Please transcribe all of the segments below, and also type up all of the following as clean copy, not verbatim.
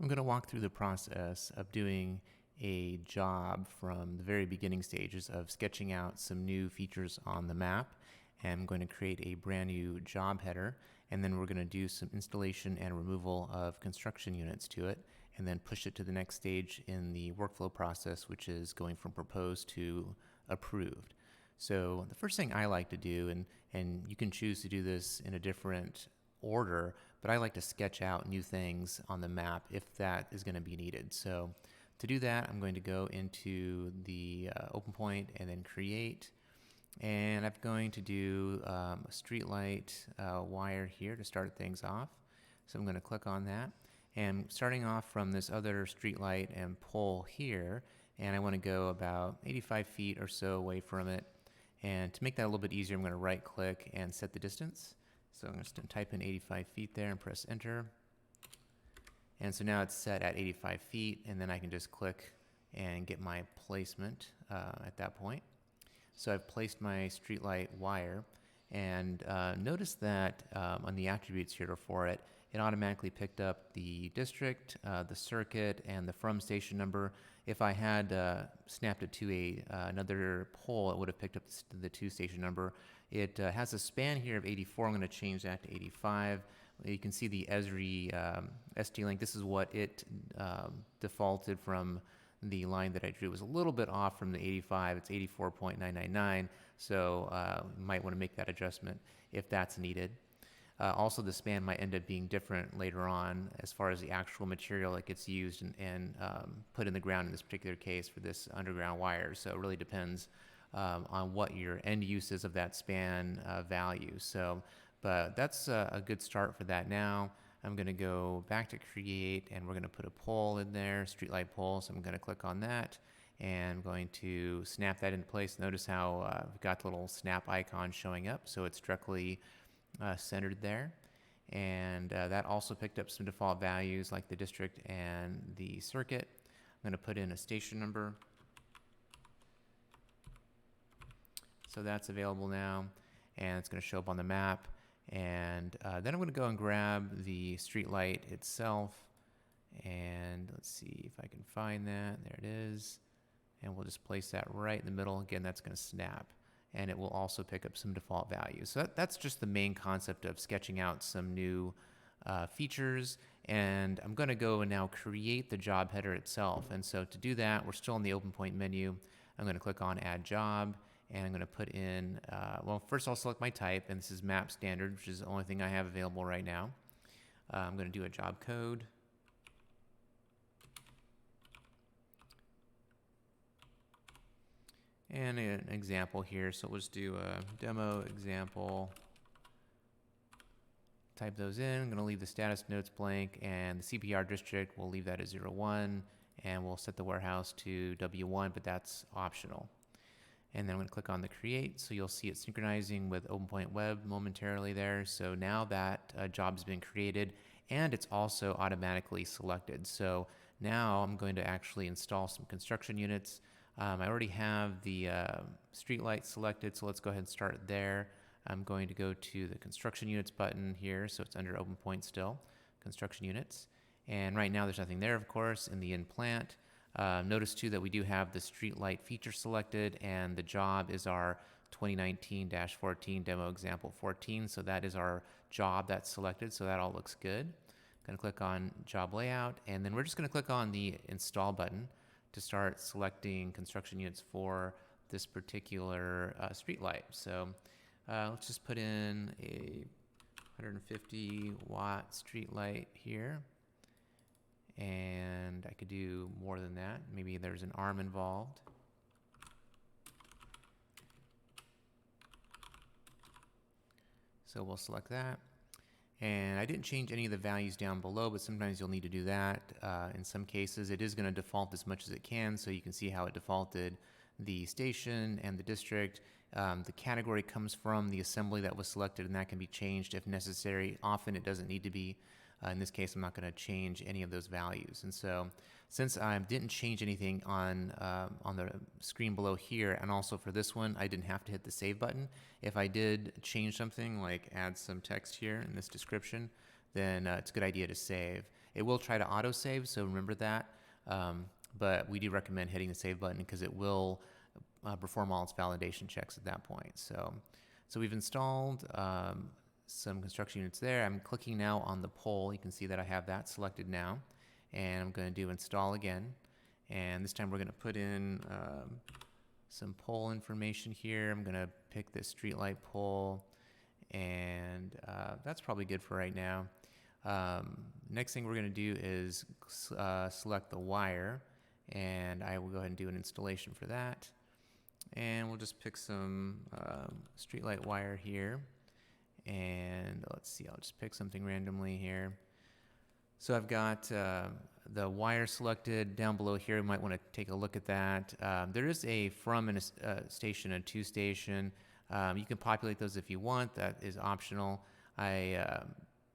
I'm going to walk through the process of doing a job from the very beginning stages of sketching out some new features on the map. And I'm going to create a brand new job header, and then we're going to do some installation and removal of construction units to it, and then push it to the next stage in the workflow process, which is going from proposed to approved. So the first thing I like to do, and you can choose to do this in a different order, but I like to sketch out new things on the map if that is going to be needed. So to do that, I'm going to go into the OpenPoint and then create, and I'm going to do a Streetlight wire here to start things off. So I'm going to click on that, and starting off from this other Streetlight and pole here, and I want to go about 85 feet or so away from it. And to make that a little bit easier, I'm going to right click and set the distance. So I'm just going to type in 85 feet there and press enter. And so now it's set at 85 feet, and then I can just click and get my placement at that point. So I've placed my Streetlight wire, and notice that on the attributes here for it, it automatically picked up the district, the circuit, and the from station number. If I had snapped it to another pole, it would have picked up the to station number. It has a span here of 84. I'm going to change that to 85. You can see the Esri ST-Link. This is what it defaulted from the line that I drew. It was a little bit off from the 85. It's 84.999. So you might want to make that adjustment if that's needed. Also, the span might end up being different later on as far as the actual material that gets used and put in the ground in this particular case for this underground wire. So it really depends on what your end use is of that span value. So, but that's a good start for that now. I'm going to go back to create, and we're going to put a pole in there, Streetlight pole. So I'm going to click on that, and I'm going to snap that into place. Notice how we've got the little snap icon showing up. So it's directly centered there, and that also picked up some default values like the district and the circuit. I'm going to put in a station number, so that's available now, and it's going to show up on the map. And then I'm going to go and grab the Streetlight itself, and let's see if I can find that. There it is, and we'll just place that right in the middle. Again, that's going to snap, and it will also pick up some default values. So that's just the main concept of sketching out some new features. And I'm going to go and now create the job header itself. And so to do that, we're still in the OpenPoint menu. I'm going to click on Add Job, and I'm going to put in, well, first I'll select my type, and this is Map Standard, which is the only thing I have available right now. I'm going to do a job code. And an example here, so we'll just do a demo example. Type those in. I'm going to leave the status notes blank, and the CPR district, we'll leave that at 01, and we'll set the warehouse to W1, but that's optional. And then I'm going to click on the create, so you'll see it synchronizing with OpenPoint Web momentarily there. So now that job has been created, and it's also automatically selected. So now I'm going to actually install some construction units. I already have the Streetlight selected, so let's go ahead and start there. I'm going to go to the construction units button here, so it's under OpenPoint still, construction units. And right now there's nothing there, of course, in the in plant. Notice too that we do have the Streetlight feature selected, and the job is our 2019-14 demo example 14. So that is our job that's selected, so that all looks good. Going to click on job layout, and then we're just going to click on the install button to start selecting construction units for this particular Streetlight. So let's just put in a 150 watt Streetlight here. And I could do more than that. Maybe there's an arm involved. So we'll select that. And I didn't change any of the values down below, but sometimes you'll need to do that. In some cases, it is going to default as much as it can, so you can see how it defaulted the station and the district. The category comes from the assembly that was selected, and that can be changed if necessary. Often it doesn't need to be. In this case, I'm not going to change any of those values. And so since I didn't change anything on the screen below here, and also for this one, I didn't have to hit the save button. If I did change something, like add some text here in this description, then it's a good idea to save. It will try to autosave, so remember that. But we do recommend hitting the save button because it will perform all its validation checks at that point. So we've installed some construction units there. I'm clicking now on the pole. You can see that I have that selected now. And I'm going to do install again. And this time we're going to put in some pole information here. I'm going to pick this streetlight pole. And that's probably good for right now. Next thing we're going to do is select the wire. And I will go ahead and do an installation for that. And we'll just pick some streetlight wire here. And let's see, I'll just pick something randomly here. So I've got the wire selected down below here. We might want to take a look at that. There is a from and a station and to station. You can populate those if you want. That is optional. I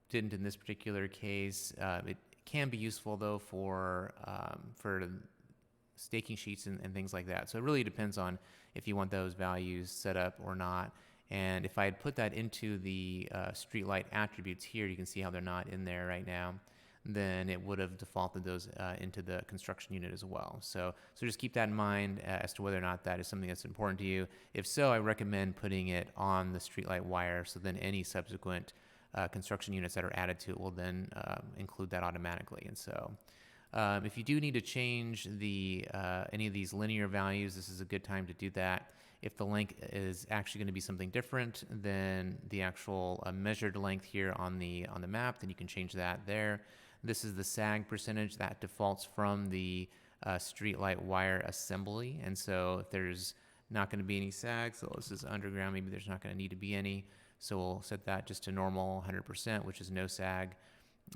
didn't in this particular case. It can be useful though for staking sheets and things like that. So it really depends on if you want those values set up or not. And if I had put that into the streetlight attributes here, you can see how they're not in there right now, then it would have defaulted those into the construction unit as well. So just keep that in mind as to whether or not that is something that's important to you. If so, I recommend putting it on the streetlight wire, so then any subsequent construction units that are added to it will then include that automatically. And so if you do need to change any of these linear values, this is a good time to do that. If the length is actually going to be something different than the actual measured length here on the map, then you can change that there. This is the sag percentage that defaults from the streetlight wire assembly, and so if there's not going to be any sag, so this is underground, maybe there's not going to need to be any, so we'll set that just to normal 100%, which is no sag.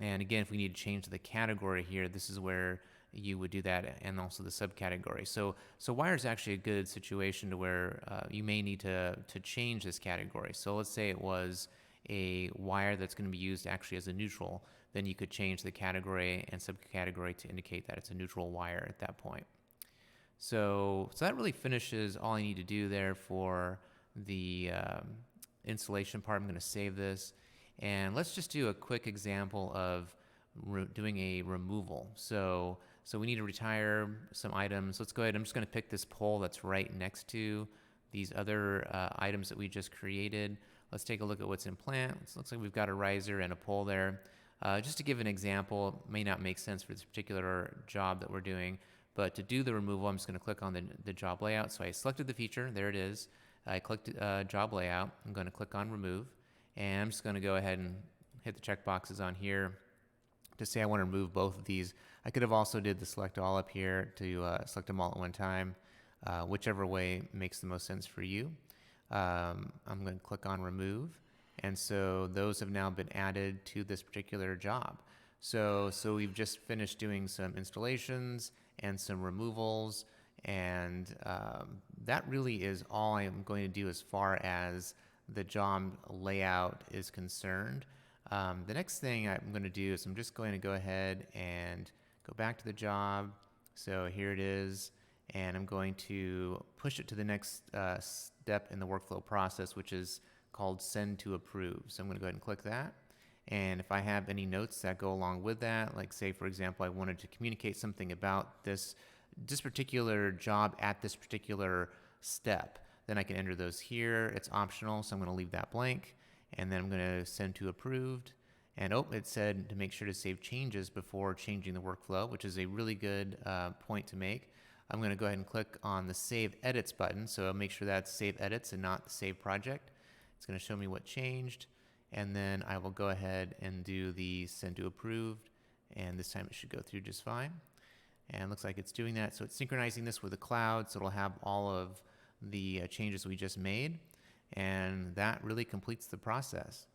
And again, if we need to change the category here, this is where you would do that, and also the subcategory. So wire is actually a good situation to where you may need to change this category. So let's say it was a wire that's going to be used actually as a neutral, then you could change the category and subcategory to indicate that it's a neutral wire at that point. So that really finishes all I need to do there for the installation part. I'm going to save this. And let's just do a quick example of doing a removal. So we need to retire some items. Let's go ahead. I'm just going to pick this pole that's right next to these other items that we just created. Let's take a look at what's in plant. It looks like we've got a riser and a pole there. Just to give an example, it may not make sense for this particular job that we're doing, but to do the removal, I'm just going to click on the job layout. So I selected the feature. There it is. I clicked job layout. I'm going to click on remove. And I'm just going to go ahead and hit the check boxes on here to say I want to remove both of these. I could have also did the select all up here to select them all at one time, whichever way makes the most sense for you. I'm going to click on remove. And so those have now been added to this particular job. So we've just finished doing some installations and some removals. And that really is all I'm going to do as far as the job layout is concerned. The next thing I'm going to do is I'm just going to go ahead and go back to the job. So here it is, and I'm going to push it to the next step in the workflow process, which is called send to approve. So I'm going to go ahead and click that. And if I have any notes that go along with that, like say for example I wanted to communicate something about this particular job at this particular step, then I can enter those here. It's optional, so I'm going to leave that blank. And then I'm going to send to approved. And it said to make sure to save changes before changing the workflow, which is a really good point to make. I'm going to go ahead and click on the Save Edits button. So I'll make sure that's Save Edits and not the Save Project. It's going to show me what changed. And then I will go ahead and do the Send to Approved. And this time it should go through just fine. And it looks like it's doing that. So it's synchronizing this with the cloud, so it'll have all of the changes we just made, and that really completes the process.